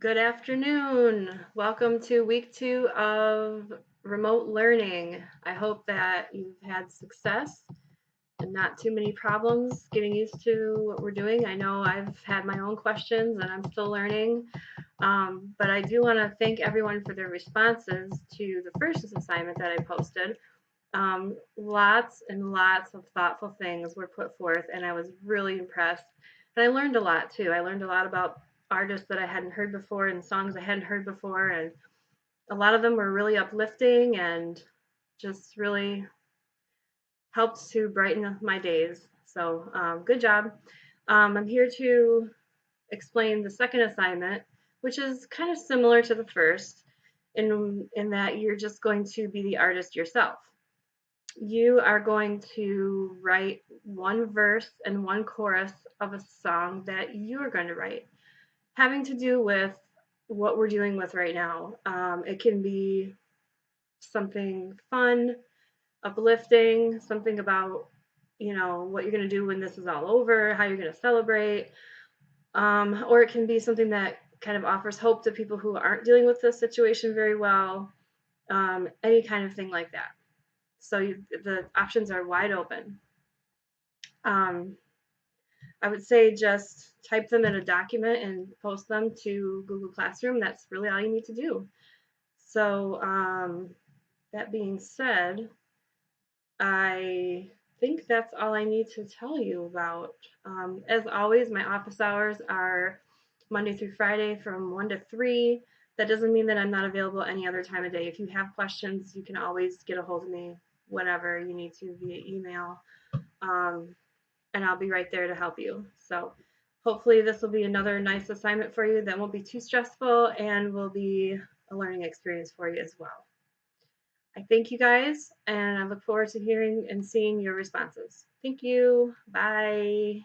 Good afternoon. Welcome to week 2 of remote learning. I hope that you've had success and not too many problems getting used to what we're doing. I know I've had my own questions and I'm still learning, but I do want to thank everyone for their responses to the first assignment that I posted. Lots and lots of thoughtful things were put forth, and I was really impressed. And I learned a lot too. I learned a lot about artists that I hadn't heard before and songs I hadn't heard before, and a lot of them were really uplifting and just really helped to brighten my days. So, good job. I'm here to explain the second assignment, which is kind of similar to the first, in that you're just going to be the artist yourself. You are going to write one verse and one chorus of a song that you are going to write, having to do with what we're dealing with right now. It can be something fun, uplifting, something about, what you're going to do when this is all over, how you're going to celebrate, or it can be something that kind of offers hope to people who aren't dealing with this situation very well, any kind of thing like that. So the options are wide open. Um, I would say just type them in a document and post them to Google Classroom. That's really all you need to do. So, that being said, I think that's all I need to tell you about. As always, my office hours are Monday through Friday from 1 to 3. That doesn't mean that I'm not available any other time of day. If you have questions, you can always get a hold of me whenever you need to via email. Um, and I'll be right there to help you. So hopefully this will be another nice assignment for you that won't be too stressful and will be a learning experience for you as well. I thank you guys and I look forward to hearing and seeing your responses. Thank you. Bye.